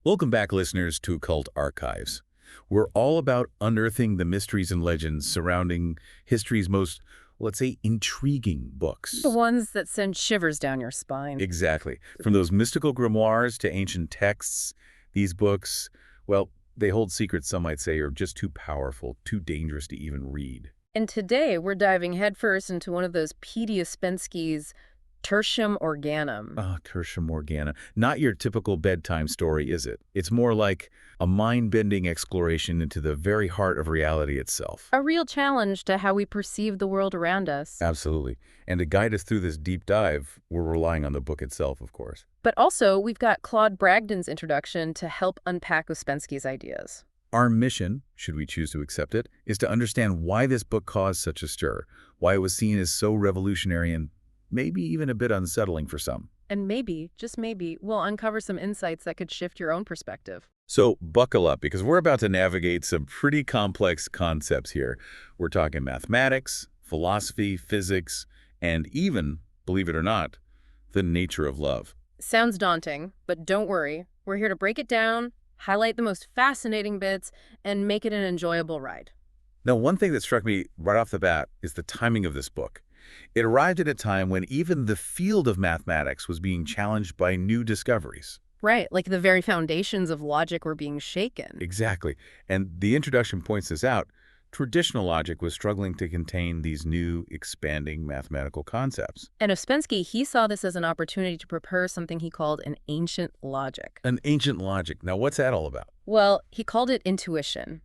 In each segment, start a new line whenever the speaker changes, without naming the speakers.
Welcome back, listeners, to Occult Archives. We're all about unearthing the mysteries and legends surrounding history's most, let's say, intriguing
The
books.
ones that send shivers down your spine.
Exactly. From those mystical grimoires to ancient texts, these books, well, they hold secrets some might say are just too powerful, too dangerous to even read.
And today we're diving headfirst into one of those Ouspensky's Tertium Organum.
Ah, Tertium Organum. Not your typical bedtime story, is it? It's more like a mind-bending exploration into the very heart of reality itself.
A real challenge to how we perceive the world around us.
Absolutely. And to guide us through this deep dive, we're relying on the book itself, of course.
But also, we've got Claude Bragdon's introduction to help unpack Ouspensky's ideas.
Our mission, should we choose to accept it, is to understand why this book caused such a stir, why it was seen as so revolutionary and maybe even a bit unsettling for some.
And maybe, just maybe, we'll uncover some insights that could shift your own perspective.
So buckle up, because we're about to navigate some pretty complex concepts here. We're talking mathematics, philosophy, physics, and even, believe it or not, the nature of love.
Sounds daunting, but don't worry. We're here to break it down, highlight the most fascinating bits, and make it an enjoyable ride.
Now, one thing that struck me right off the bat is the timing of this book. It arrived at a time when even the field of mathematics was being challenged by new discoveries.
Right, like the very foundations of logic were being shaken.
Exactly. And the introduction points this out. Traditional logic was struggling to contain these new, expanding mathematical concepts.
And Ouspensky, he saw this as an opportunity to prepare something he called an ancient logic.
An ancient logic. Now, what's that all about?
Well, he called it intuition.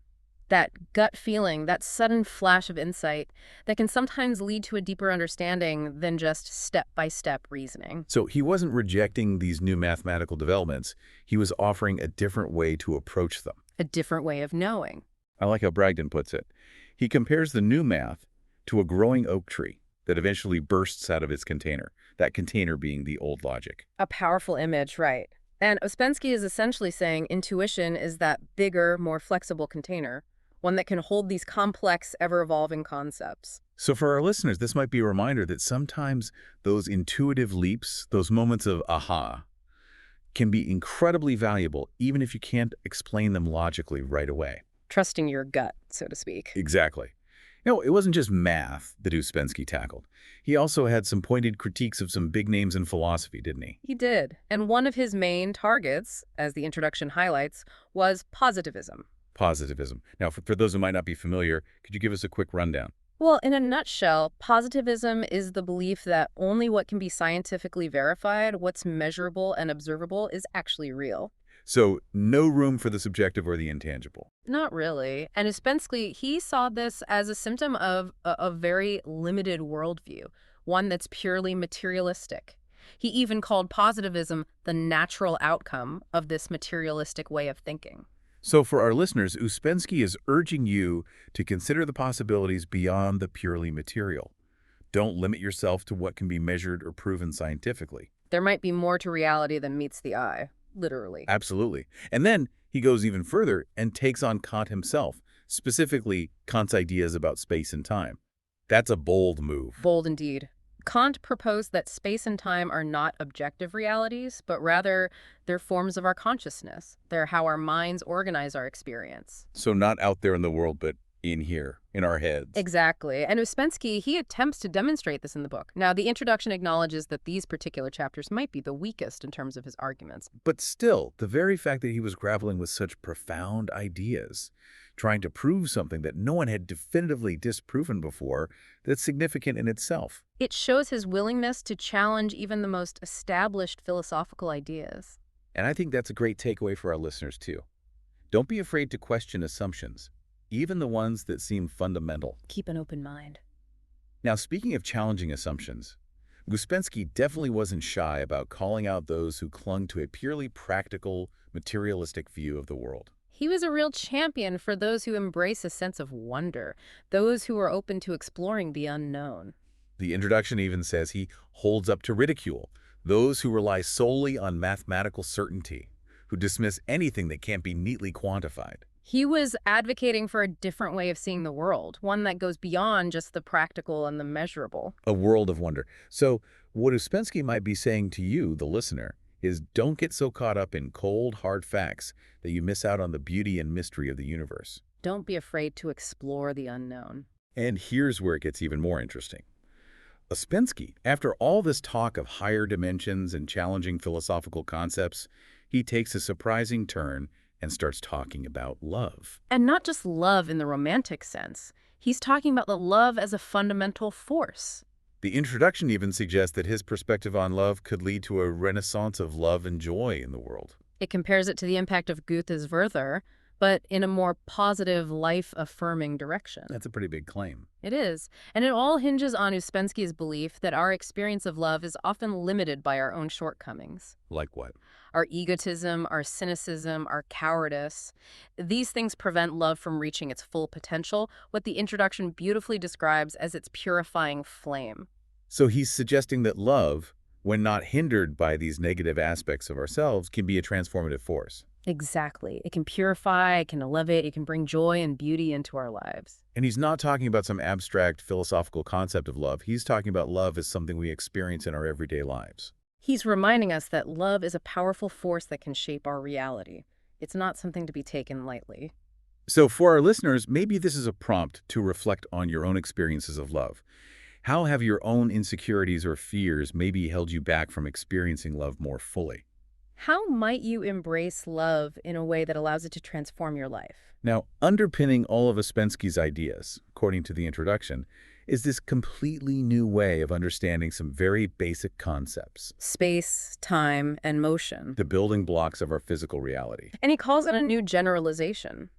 That gut feeling, that sudden flash of insight that can sometimes lead to a deeper understanding than just step-by-step reasoning.
So he wasn't rejecting these new mathematical developments. He was offering a different way to approach them.
A different way of knowing.
I like how Bragdon puts it. He compares the new math to a growing oak tree that eventually bursts out of its container, that container being the old logic.
A powerful image, right. And Ouspensky is essentially saying intuition is that bigger, more flexible container, one that can hold these complex, ever-evolving concepts.
So for our listeners, this might be a reminder that sometimes those intuitive leaps, those moments of aha, can be incredibly valuable, even if you can't explain them logically right away.
Trusting your gut, so to speak.
Exactly. It wasn't just math that Ouspensky tackled. He also had some pointed critiques of some big names in philosophy, didn't he?
He did. And one of his main targets, as the introduction highlights, was positivism.
Positivism. Now, for those who might not be familiar, could you give us a quick rundown?
Well, in a nutshell, positivism is the belief that only what can be scientifically verified, what's measurable and observable, is actually real.
So no room for the subjective or the intangible.
Not really. And Ouspensky, he saw this as a symptom of a very limited worldview, one that's purely materialistic. He even called positivism the natural outcome of this materialistic way of thinking.
So for our listeners, Ouspensky is urging you to consider the possibilities beyond the purely material. Don't limit yourself to what can be measured or proven scientifically.
There might be more to reality than meets the eye, literally.
Absolutely. And then he goes even further and takes on Kant himself, specifically Kant's ideas about space and time. That's a bold move.
Bold indeed. Kant proposed that space and time are not objective realities, but rather they're forms of our consciousness. They're how our minds organize our experience.
So not out there in the world, but in here, in our heads.
Exactly. And Ouspensky, he attempts to demonstrate this in the book. Now, the introduction acknowledges that these particular chapters might be the weakest in terms of his arguments.
But still, the very fact that he was grappling with such profound ideas, trying to prove something that no one had definitively disproven before, that's significant in itself.
It shows his willingness to challenge even the most established philosophical ideas.
And I think that's a great takeaway for our listeners, too. Don't be afraid to question assumptions, even the ones that seem fundamental.
Keep an open mind.
Now, speaking of challenging assumptions, Ouspensky definitely wasn't shy about calling out those who clung to a purely practical, materialistic view of the world.
He was a real champion for those who embrace a sense of wonder, those who are open to exploring the unknown.
The introduction even says he holds up to ridicule those who rely solely on mathematical certainty, who dismiss anything that can't be neatly quantified.
He was advocating for a different way of seeing the world, one that goes beyond just the practical and the measurable.
A world of wonder. So what Ouspensky might be saying to you, the listener, is don't get so caught up in cold, hard facts that you miss out on the beauty and mystery of the universe.
Don't be afraid to explore the unknown.
And here's where it gets even more interesting. Ouspensky, after all this talk of higher dimensions and challenging philosophical concepts, he takes a surprising turn and starts talking about love.
And not just love in the romantic sense. He's talking about the love as a fundamental force.
The introduction even suggests that his perspective on love could lead to a renaissance of love and joy in the world.
It compares it to the impact of Goethe's Werther, but in a more positive, life-affirming direction.
That's a pretty big claim.
It is. And it all hinges on Ouspensky's belief that our experience of love is often limited by our own shortcomings.
Like what?
Our egotism, our cynicism, our cowardice. These things prevent love from reaching its full potential, what the introduction beautifully describes as its purifying flame.
So he's suggesting that love, when not hindered by these negative aspects of ourselves, can be a transformative force.
Exactly. It can purify, it can elevate, it can bring joy and beauty into our lives.
And he's not talking about some abstract philosophical concept of love. He's talking about love as something we experience in our everyday lives.
He's reminding us that love is a powerful force that can shape our reality. It's not something to be taken lightly.
So for our listeners, maybe this is a prompt to reflect on your own experiences of love. How have your own insecurities or fears maybe held you back from experiencing love more fully?
How might you embrace love in a way that allows it to transform your life?
Now, underpinning all of Ouspensky's ideas, according to the introduction, is this completely new way of understanding some very basic concepts,
Space, time, and motion.
the building blocks of our physical reality.
And he calls it a new generalization.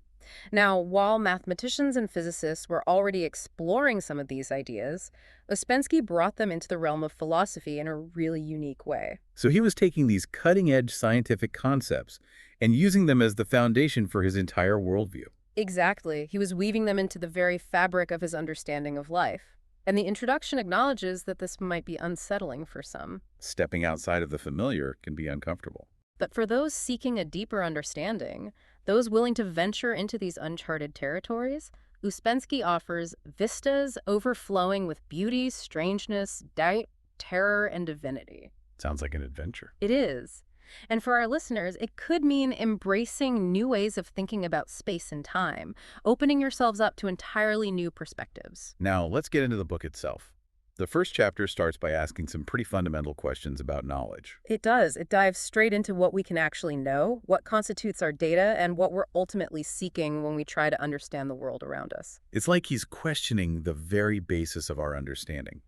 Now, while mathematicians and physicists were already exploring some of these ideas, Ouspensky brought them into the realm of philosophy in a really unique way.
So he was taking these cutting-edge scientific concepts and using them as the foundation for his entire worldview.
Exactly. He was weaving them into the very fabric of his understanding of life. And the introduction acknowledges that this might be unsettling for some.
Stepping outside of the familiar can be uncomfortable.
But for those seeking a deeper understanding, those willing to venture into these uncharted territories, Ouspensky offers vistas overflowing with beauty, strangeness, doubt, terror, and divinity.
Sounds like an adventure.
It is. And for our listeners, it could mean embracing new ways of thinking about space and time, opening yourselves up to entirely new perspectives.
Now, let's get into the book itself. The first chapter starts by asking some pretty fundamental questions about knowledge.
It does. It dives straight into what we can actually know, what constitutes our data, and what we're ultimately seeking when we try to understand the world around us.
It's like he's questioning the very basis of our understanding.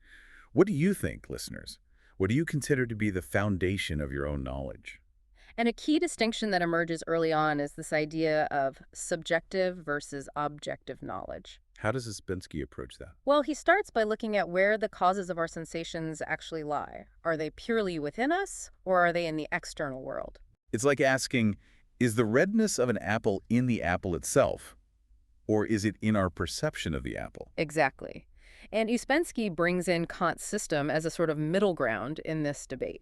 What do you think, listeners? What do you consider to be the foundation of your own knowledge?
And a key distinction that emerges early on is this idea of subjective versus objective knowledge.
How does Ouspensky approach that?
Well, he starts by looking at where the causes of our sensations actually lie. Are they purely within us, or are they in the external world?
It's like asking, is the redness of an apple in the apple itself, or is it in our perception of the apple?
Exactly. And Ouspensky brings in Kant's system as a sort of middle ground in this debate.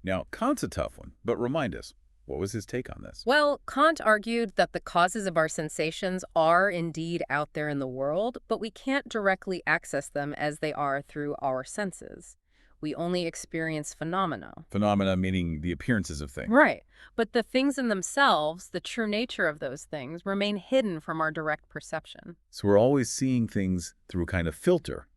Now, Kant's a tough one, but remind us, what was his take on this?
Well, Kant argued that the causes of our sensations are indeed out there in the world, but we can't directly access them as they are through our senses. We only experience phenomena.
Phenomena meaning the appearances of things.
Right. But the things in themselves, the true nature of those things, remain hidden from our direct perception.
So we're always seeing things through a kind of filter.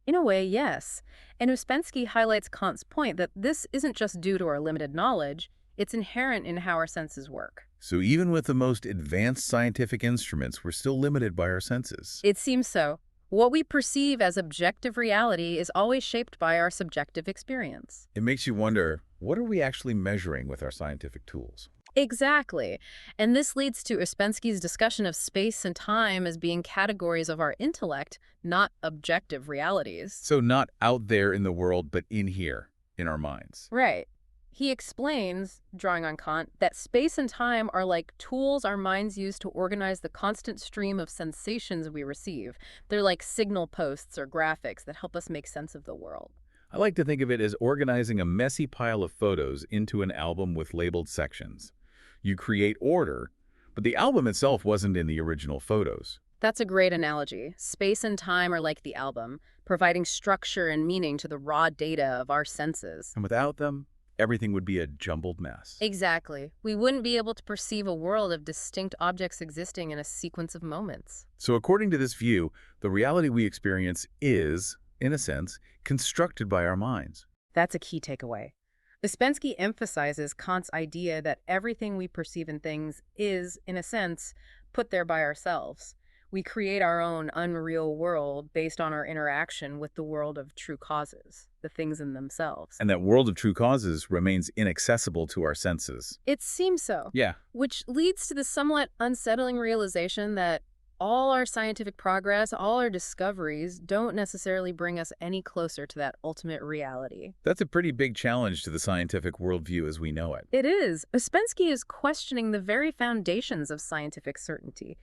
In a way, yes. And Ouspensky highlights Kant's point that this isn't just due to our limited knowledge, it's inherent in how our senses work.
So even with the most advanced scientific instruments, we're still limited by our senses.
It seems so. What we perceive as objective reality is always shaped by our subjective experience.
It makes you wonder, what are we actually measuring with our scientific tools?
Exactly. And this leads to Ouspensky's discussion of space and time as being categories of our intellect, not objective realities.
So not out there in the world, but in here, in our minds.
Right. He explains, drawing on Kant, that space and time are like tools our minds use to organize the constant stream of sensations we receive. They're like signal posts or graphics that help us make sense of the world.
I like to think of it as organizing a messy pile of photos into an album with labeled sections. You create order, but the album itself wasn't in the original photos.
That's a great analogy. Space and time are like the album, providing structure and meaning to the raw data of our senses.
And without them, Everything would be a jumbled mess.
Exactly. We wouldn't be able to perceive a world of distinct objects existing in a sequence of moments.
So according to this view, the reality we experience is, in a sense, constructed by our minds.
That's a key takeaway. Ouspensky emphasizes Kant's idea that everything we perceive in things is, in a sense, put there by ourselves. We create our own unreal world based on our interaction with the world of true causes, the things in themselves.
And that world of true causes remains inaccessible to our senses.
It seems so.
Yeah.
Which leads to the somewhat unsettling realization that all our scientific progress, all our discoveries, don't necessarily bring us any closer to that ultimate reality.
That's a pretty big challenge to the scientific worldview as we know it.
It is. Ouspensky is questioning the very foundations of scientific certainty.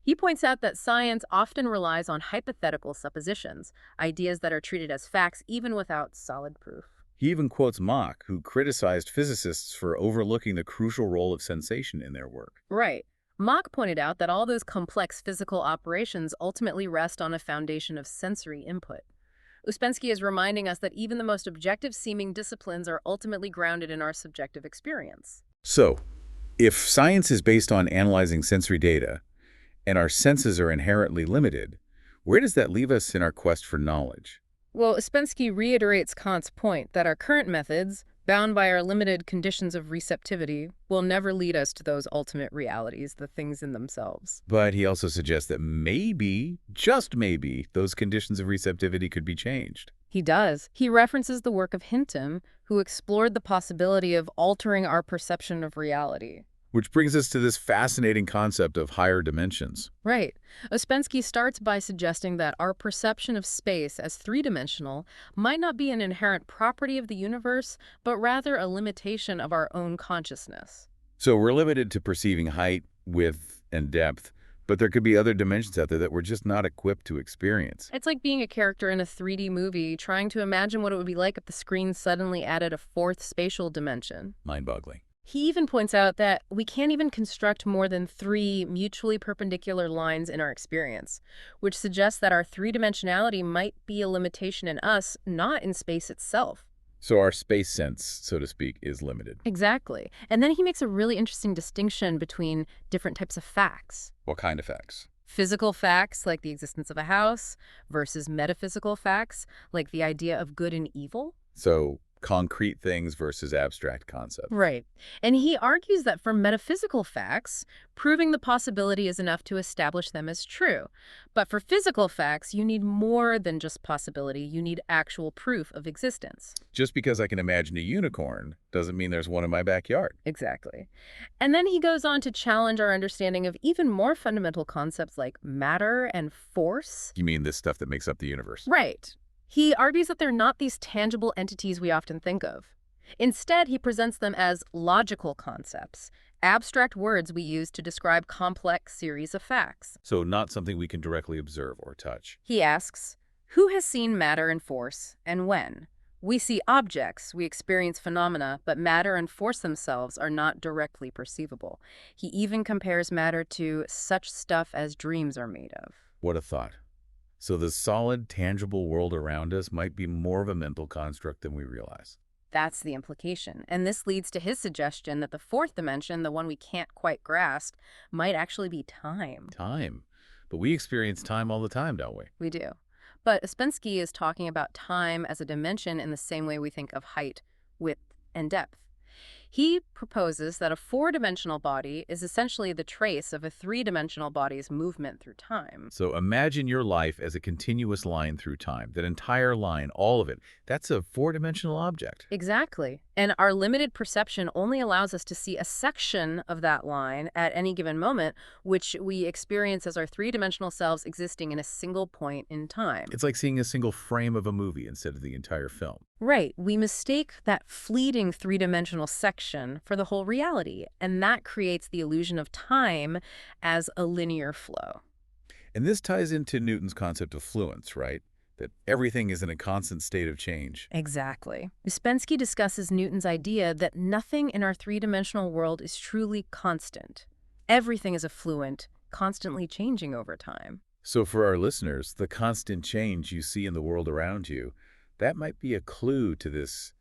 He points out that science often relies on hypothetical suppositions, ideas that are treated as facts even without solid proof.
He even quotes Mach, who criticized physicists for overlooking the crucial role of sensation in their work.
Right. Mach pointed out that all those complex physical operations ultimately rest on a foundation of sensory input. Ouspensky is reminding us that even the most objective-seeming disciplines are ultimately grounded in our subjective experience.
So, if science is based on analyzing sensory data, and our senses are inherently limited, where does that leave us in our quest for knowledge?
Well, Ouspensky reiterates Kant's point that our current methods, bound by our limited conditions of receptivity, will never lead us to those ultimate realities, the things in themselves.
But he also suggests that maybe, just maybe, those conditions of receptivity could be changed.
He does. He references the work of Hinton, who explored the possibility of altering our perception of reality.
Which brings us to this fascinating concept of higher dimensions.
Right. Ouspensky starts by suggesting that our perception of space as three-dimensional might not be an inherent property of the universe, but rather a limitation of our own consciousness.
So we're limited to perceiving height, width, and depth, but there could be other dimensions out there that we're just not equipped to experience.
It's like being a character in a 3D movie, trying to imagine what it would be like if the screen suddenly added a fourth spatial dimension.
Mind-boggling.
He even points out that we can't even construct more than 3 mutually perpendicular lines in our experience, which suggests that our three-dimensionality might be a limitation in us, not in space itself.
So our space sense, so to speak, is limited.
Exactly. And then he makes a really interesting distinction between different types of facts.
What kind of facts?
Physical facts, like the existence of a house, versus metaphysical facts, like the idea of good and evil.
So concrete things versus abstract concepts.
Right. And he argues that for metaphysical facts, proving the possibility is enough to establish them as true. But for physical facts, you need more than just possibility. You need actual proof of existence.
Just because I can imagine a unicorn doesn't mean there's one in my backyard.
Exactly. And then he goes on to challenge our understanding of even more fundamental concepts like matter and force.
You mean this stuff that makes up the universe?
Right. He argues that they're not these tangible entities we often think of. Instead, he presents them as logical concepts, abstract words we use to describe complex series of facts.
So not something we can directly observe or touch.
He asks, who has seen matter and force, and when? We see objects, we experience phenomena, but matter and force themselves are not directly perceivable. He even compares matter to such stuff as dreams are made of.
What a thought. So the solid, tangible world around us might be more of a mental construct than we realize.
That's the implication. And this leads to his suggestion that the fourth dimension, the one we can't quite grasp, might actually be time.
Time. But we experience time all the time, don't we?
We do. But Ouspensky is talking about time as a dimension in the same way we think of height, width, and depth. He proposes that a four-dimensional body is essentially the trace of a three-dimensional body's movement through time.
So imagine your life as a continuous line through time. That entire line, all of it, that's a four-dimensional object.
Exactly. And our limited perception only allows us to see a section of that line at any given moment, which we experience as our three-dimensional selves existing in a single point in time.
It's like seeing a single frame of a movie instead of the entire film.
Right. We mistake that fleeting three-dimensional section for the whole reality, and that creates the illusion of time as a linear flow.
And this ties into Newton's concept of fluence, right? That everything is in a constant state of change.
Exactly. Ouspensky discusses Newton's idea that nothing in our three-dimensional world is truly constant. Everything is a fluent, constantly changing over time.
So for our listeners, the constant change you see in the world around you, that might be a clue to this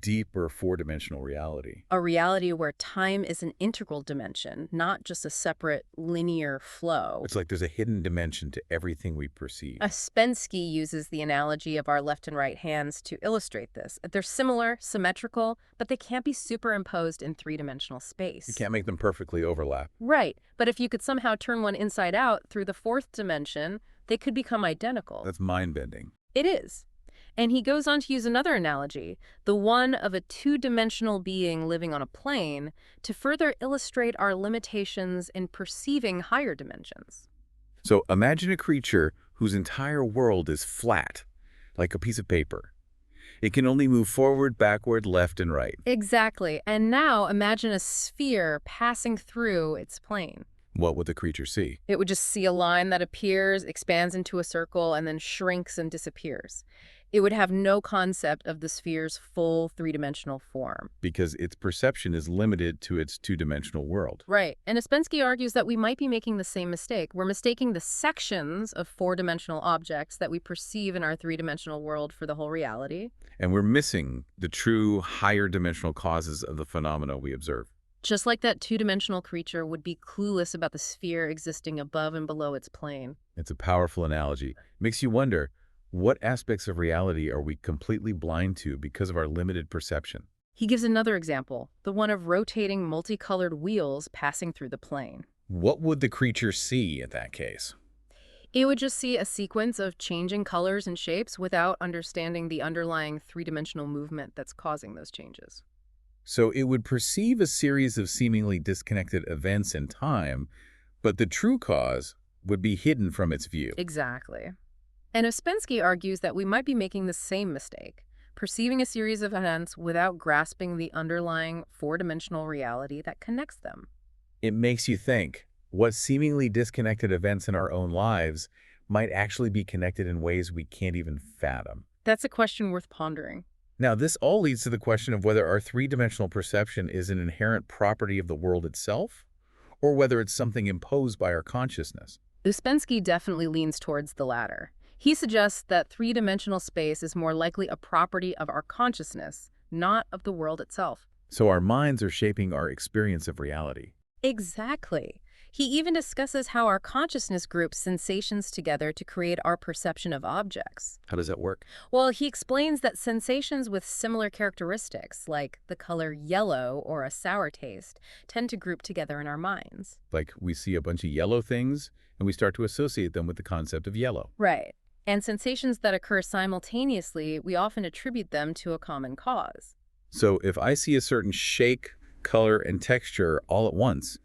deeper four-dimensional reality.
A reality where time is an integral dimension, not just a separate linear flow.
It's like there's a hidden dimension to everything we perceive.
Ouspensky uses the analogy of our left and right hands to illustrate this. They're similar, symmetrical, but they can't be superimposed in three-dimensional space.
You can't make them perfectly overlap.
Right, but if you could somehow turn one inside out through the fourth dimension, they could become identical.
That's mind-bending.
It is. And he goes on to use another analogy, the one of a two-dimensional being living on a plane, to further illustrate our limitations in perceiving higher dimensions.
So imagine a creature whose entire world is flat, like a piece of paper. It can only move forward, backward, left, and right.
Exactly. And now imagine a sphere passing through its plane.
What would the creature see?
It would just see a line that appears, expands into a circle, and then shrinks and disappears. It would have no concept of the sphere's full three-dimensional form.
Because its perception is limited to its two-dimensional world.
Right. And Ouspensky argues that we might be making the same mistake. We're mistaking the sections of four-dimensional objects that we perceive in our three-dimensional world for the whole reality.
And we're missing the true higher dimensional causes of the phenomena we observe.
Just like that two-dimensional creature would be clueless about the sphere existing above and below its plane.
It's a powerful analogy. It makes you wonder, what aspects of reality are we completely blind to because of our limited perception?
He gives another example, the one of rotating multicolored wheels passing through the plane.
What would the creature see in that case?
It would just see a sequence of changing colors and shapes without understanding the underlying three-dimensional movement that's causing those changes.
So it would perceive a series of seemingly disconnected events in time, but the true cause would be hidden from its view.
Exactly. And Ouspensky argues that we might be making the same mistake, perceiving a series of events without grasping the underlying four-dimensional reality that connects them.
It makes you think, what seemingly disconnected events in our own lives might actually be connected in ways we can't even fathom?
That's a question worth pondering.
Now, this all leads to the question of whether our three-dimensional perception is an inherent property of the world itself, or whether it's something imposed by our consciousness.
Ouspensky definitely leans towards the latter. He suggests that three-dimensional space is more likely a property of our consciousness, not of the world itself.
So our minds are shaping our experience of reality.
Exactly. He even discusses how our consciousness groups sensations together to create our perception of objects.
How does that work?
Well, he explains that sensations with similar characteristics, like the color yellow or a sour taste, tend to group together in our minds.
Like we see a bunch of yellow things, and we start to associate them with the concept of yellow.
Right. And sensations that occur simultaneously, we often attribute them to a common cause.
So if I see a certain shake, color, and texture all at once,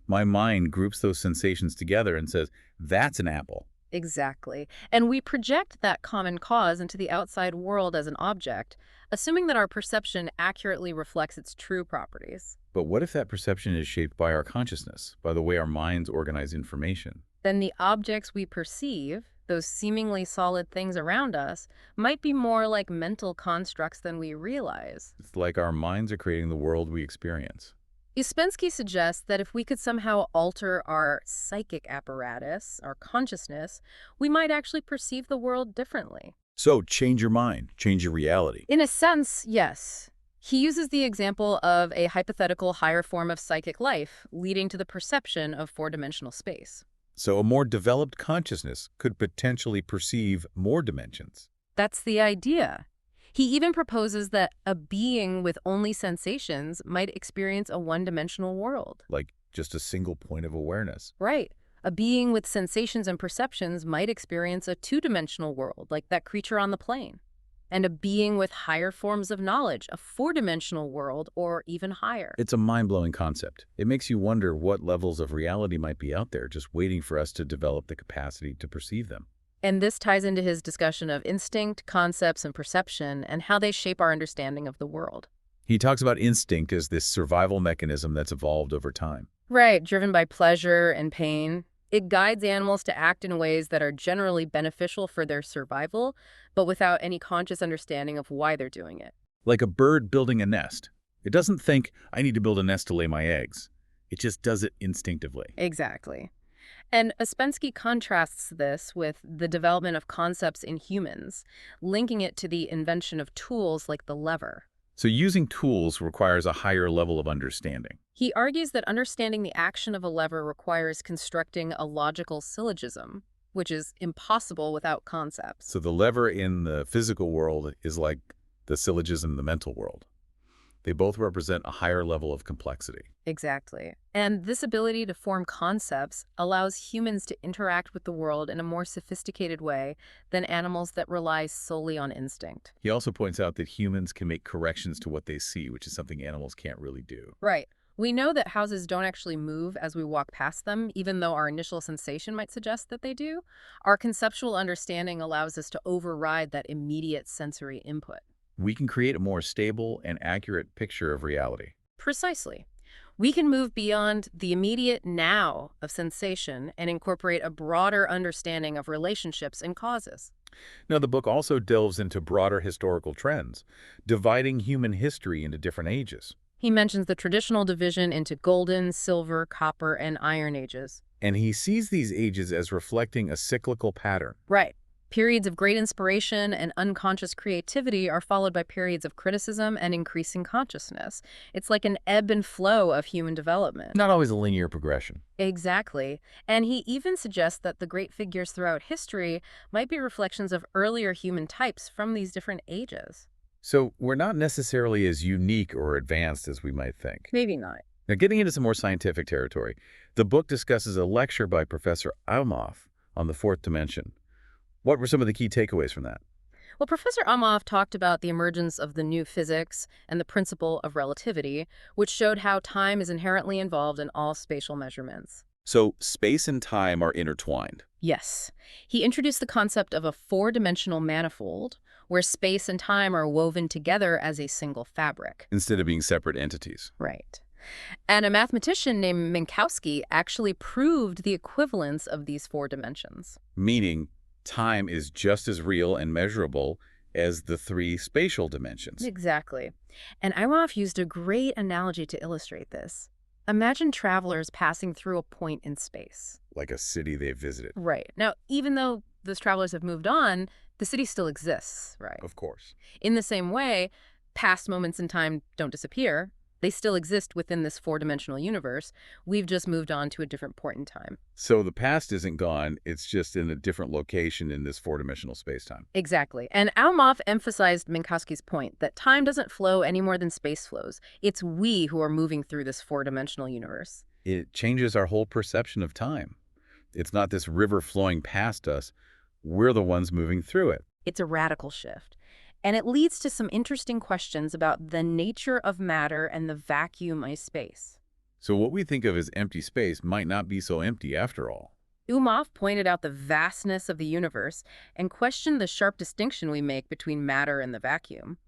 my mind groups those sensations together and says, that's an apple.
Exactly. And we project that common cause into the outside world as an object, assuming that our perception accurately reflects its true properties.
But what if that perception is shaped by our consciousness, by the way our minds organize information?
Then the objects we perceive, those seemingly solid things around us, might be more like mental constructs than we realize.
It's like our minds are creating the world we experience.
Ouspensky suggests that if we could somehow alter our psychic apparatus, our consciousness, we might actually perceive the world differently.
So change your mind, change your reality.
In a sense, yes. He uses the example of a hypothetical higher form of psychic life, leading to the perception of four-dimensional space.
So a more developed consciousness could potentially perceive more dimensions.
That's the idea. He even proposes that a being with only sensations might experience a one-dimensional world.
Like just a single point of awareness.
Right. A being with sensations and perceptions might experience a two-dimensional world, like that creature on the plane. And a being with higher forms of knowledge, a four-dimensional world, or even higher.
It's a mind-blowing concept. It makes you wonder what levels of reality might be out there just waiting for us to develop the capacity to perceive them.
And this ties into his discussion of instinct, concepts, and perception, and how they shape our understanding of the world.
He talks about instinct as this survival mechanism that's evolved over time.
Right, driven by pleasure and pain. It guides animals to act in ways that are generally beneficial for their survival, but without any conscious understanding of why they're doing it.
Like a bird building a nest. It doesn't think, I need to build a nest to lay my eggs. It just does it instinctively.
Exactly. And Ouspensky contrasts this with the development of concepts in humans, linking it to the invention of tools like the lever.
So using tools requires a higher level of understanding.
He argues that understanding the action of a lever requires constructing a logical syllogism, which is impossible without concepts.
So the lever in the physical world is like the syllogism in the mental world. They both represent a higher level of complexity.
Exactly. And this ability to form concepts allows humans to interact with the world in a more sophisticated way than animals that rely solely on instinct.
He also points out that humans can make corrections to what they see, which is something animals can't really do.
Right. We know that houses don't actually move as we walk past them, even though our initial sensation might suggest that they do. Our conceptual understanding allows us to override that immediate sensory input.
We can create a more stable and accurate picture of reality.
Precisely. We can move beyond the immediate now of sensation and incorporate a broader understanding of relationships and causes.
Now, the book also delves into broader historical trends, dividing human history into different ages.
He mentions the traditional division into golden, silver, copper, and iron ages.
And he sees these ages as reflecting a cyclical pattern.
Right. Periods of great inspiration and unconscious creativity are followed by periods of criticism and increasing consciousness. It's like an ebb and flow of human development.
Not always a linear progression.
Exactly. And he even suggests that the great figures throughout history might be reflections of earlier human types from these different ages.
So we're not necessarily as unique or advanced as we might think.
Maybe not.
Now, getting into some more scientific territory, the book discusses a lecture by Professor Almoff on the fourth dimension. What were some of the key takeaways from that?
Well, Professor Amov talked about the emergence of the new physics and the principle of relativity, which showed how time is inherently involved in all spatial measurements.
So space and time are intertwined.
Yes. He introduced the concept of a four-dimensional manifold, where space and time are woven together as a single fabric.
Instead of being separate entities.
Right. And a mathematician named Minkowski actually proved the equivalence of these four dimensions.
Meaning, time is just as real and measurable as the three spatial dimensions.
Exactly. And Imhoff used a great analogy to illustrate this. Imagine travelers passing through a point in space.
Like a city they've visited.
Right. Now, even though those travelers have moved on, the city still exists, right?
Of course.
In the same way, past moments in time don't disappear. They still exist within this four-dimensional universe. We've just moved on to a different point in time.
So the past isn't gone, it's just in a different location in this four-dimensional space-time.
Exactly. And Almoff emphasized Minkowski's point that time doesn't flow any more than space flows. It's we who are moving through this four-dimensional universe.
It changes our whole perception of time. It's not this river flowing past us. We're the ones moving through it.
It's a radical shift. And it leads to some interesting questions about the nature of matter and the vacuum of space.
So what we think of as empty space might not be so empty after all.
Umhoff pointed out the vastness of the universe and questioned the sharp distinction we make between matter and the vacuum.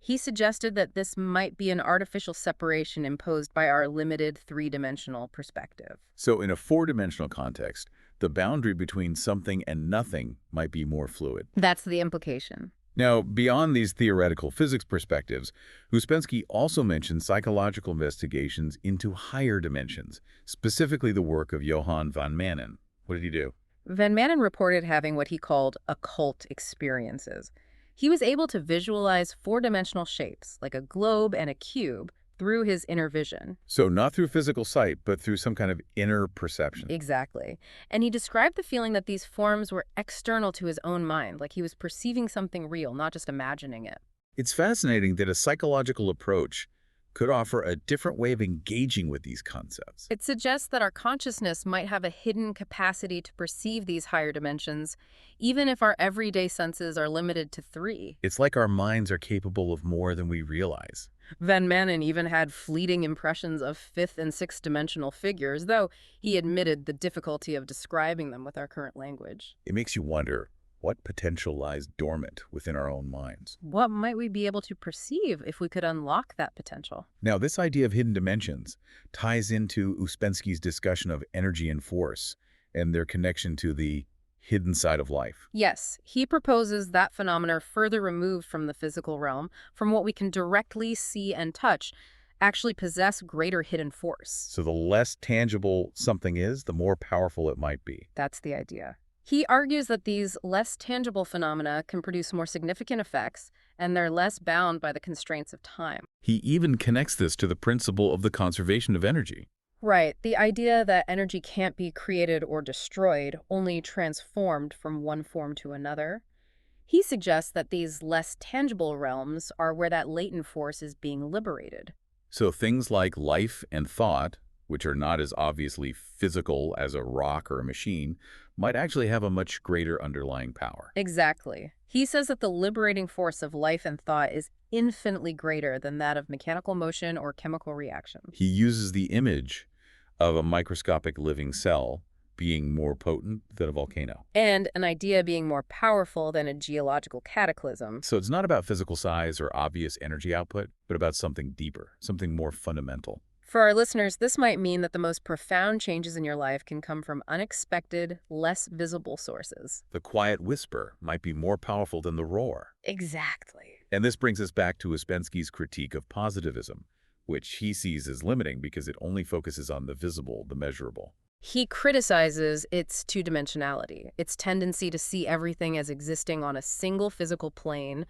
He suggested that this might be an artificial separation imposed by our limited three-dimensional perspective.
So in a four-dimensional context, the boundary between something and nothing might be more fluid.
That's the implication.
Now, beyond these theoretical physics perspectives, Ouspensky also mentioned psychological investigations into higher dimensions, specifically the work of Johann van Manen. What did he do?
Van Manen reported having what he called occult experiences. He was able to visualize four-dimensional shapes, like a globe and a cube, through his inner vision.
So not through physical sight, but through some kind of inner perception.
Exactly. And he described the feeling that these forms were external to his own mind, like he was perceiving something real, not just imagining it.
It's fascinating that a psychological approach could offer a different way of engaging with these concepts.
It suggests that our consciousness might have a hidden capacity to perceive these higher dimensions, even if our everyday senses are limited to three.
It's like our minds are capable of more than we realize.
Van Manen even had fleeting impressions of fifth and sixth dimensional figures, though he admitted the difficulty of describing them with our current language.
It makes you wonder what potential lies dormant within our own minds.
What might we be able to perceive if we could unlock that potential?
Now, this idea of hidden dimensions ties into Ouspensky's discussion of energy and force and their connection to the hidden side of life.
Yes, he proposes that phenomena are further removed from the physical realm, from what we can directly see and touch, actually possess greater hidden force.
So the less tangible something is, the more powerful it might be.
That's the idea. He argues that these less tangible phenomena can produce more significant effects and they're less bound by the constraints of time.
He even connects this to the principle of the conservation of energy.
Right, the idea that energy can't be created or destroyed, only transformed from one form to another. He suggests that these less tangible realms are where that latent force is being liberated.
So things like life and thought, which are not as obviously physical as a rock or a machine, might actually have a much greater underlying power.
Exactly. He says that the liberating force of life and thought is infinitely greater than that of mechanical motion or chemical reaction.
He uses the image of a microscopic living cell being more potent than a volcano.
And an idea being more powerful than a geological cataclysm.
So it's not about physical size or obvious energy output, but about something deeper, something more fundamental.
For our listeners, this might mean that the most profound changes in your life can come from unexpected, less visible sources.
The quiet whisper might be more powerful than the roar.
Exactly.
And this brings us back to Ouspensky's critique of positivism, which he sees as limiting because it only focuses on the visible, the measurable.
He criticizes its two-dimensionality, its tendency to see everything as existing on a single physical plane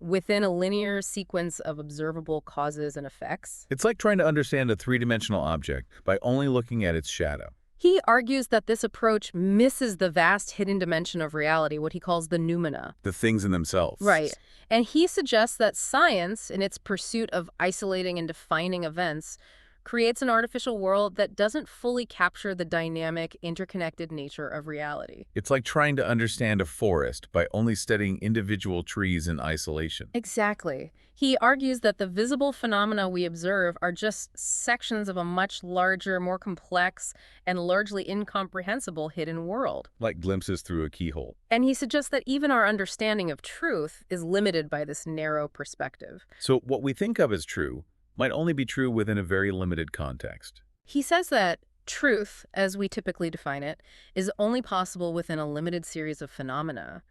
within a linear sequence of observable causes and effects.
It's like trying to understand a three-dimensional object by only looking at its shadow.
He argues that this approach misses the vast hidden dimension of reality, what he calls the noumena.
The things in themselves.
Right. And he suggests that science, in its pursuit of isolating and defining events, creates an artificial world that doesn't fully capture the dynamic, interconnected nature of reality.
It's like trying to understand a forest by only studying individual trees in isolation.
Exactly. He argues that the visible phenomena we observe are just sections of a much larger, more complex, and largely incomprehensible hidden world.
Like glimpses through a keyhole.
And he suggests that even our understanding of truth is limited by this narrow perspective.
So what we think of as true might only be true within a very limited context.
He says that truth, as we typically define it, is only possible within a limited series of phenomena.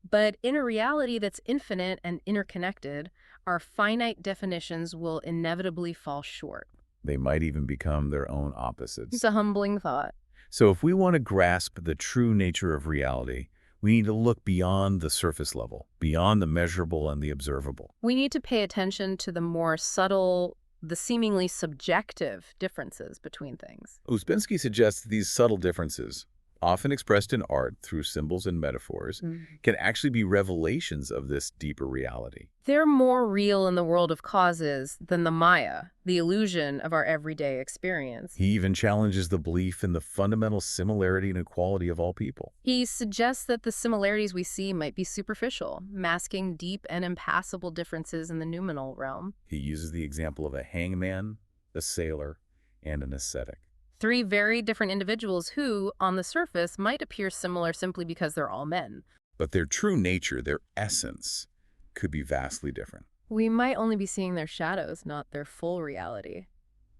But in a reality that's infinite and interconnected, our finite definitions will inevitably fall short.
They might even become their own opposites.
It's a humbling thought.
So if we want to grasp the true nature of reality, we need to look beyond the surface level, beyond the measurable and the observable.
We need to pay attention to the more subtle, the seemingly subjective differences between things.
Ouspensky suggests these subtle differences, often expressed in art through symbols and metaphors, can actually be revelations of this deeper reality.
They're more real in the world of causes than the Maya, the illusion of our everyday experience.
He even challenges the belief in the fundamental similarity and equality of all people.
He suggests that the similarities we see might be superficial, masking deep and impassable differences in the noumenal realm.
He uses the example of a hangman, a sailor, and an ascetic.
Three very different individuals who, on the surface, might appear similar simply because they're all men.
But their true nature, their essence, could be vastly different.
We might only be seeing their shadows, not their full reality.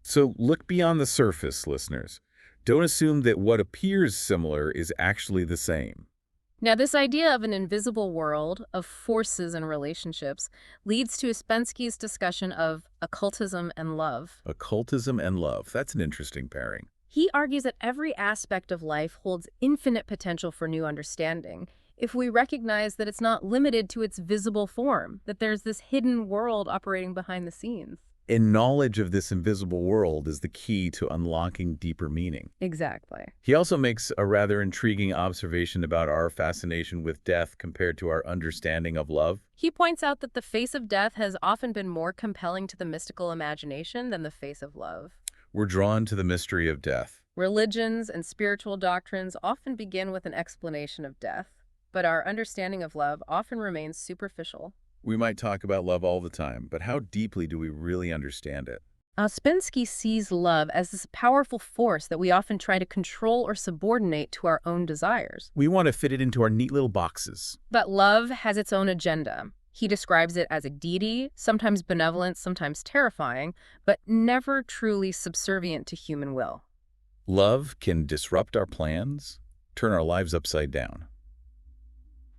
So look beyond the surface, listeners. Don't assume that what appears similar is actually the same.
Now, this idea of an invisible world, of forces and relationships, leads to Ouspensky's discussion of occultism and love.
Occultism and love. That's an interesting pairing.
He argues that every aspect of life holds infinite potential for new understanding if we recognize that it's not limited to its visible form, that there's this hidden world operating behind the scenes.
And knowledge of this invisible world is the key to unlocking deeper meaning.
Exactly.
He also makes a rather intriguing observation about our fascination with death compared to our understanding of love.
He points out that the face of death has often been more compelling to the mystical imagination than the face of love.
We're drawn to the mystery of death.
Religions and spiritual doctrines often begin with an explanation of death, but our understanding of love often remains superficial.
We might talk about love all the time, but how deeply do we really understand it?
Ouspensky sees love as this powerful force that we often try to control or subordinate to our own desires.
We want to fit it into our neat little boxes.
But love has its own agenda. He describes it as a deity, sometimes benevolent, sometimes terrifying, but never truly subservient to human will.
Love can disrupt our plans, turn our lives upside down.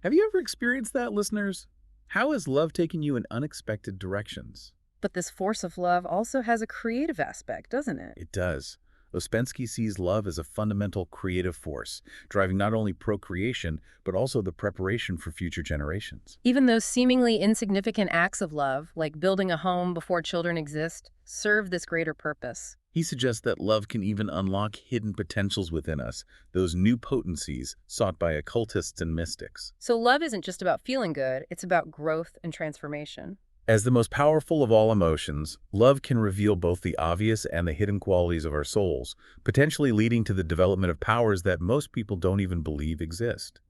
Have you ever experienced that, listeners? How has love taken you in unexpected directions?
But this force of love also has a creative aspect, doesn't it?
It does. Ouspensky sees love as a fundamental creative force, driving not only procreation, but also the preparation for future generations.
Even those seemingly insignificant acts of love, like building a home before children exist, serve this greater purpose.
He suggests that love can even unlock hidden potentials within us, those new potencies sought by occultists and mystics.
So love isn't just about feeling good, it's about growth and transformation.
As the most powerful of all emotions, love can reveal both the obvious and the hidden qualities of our souls, potentially leading to the development of powers that most people don't even believe exist.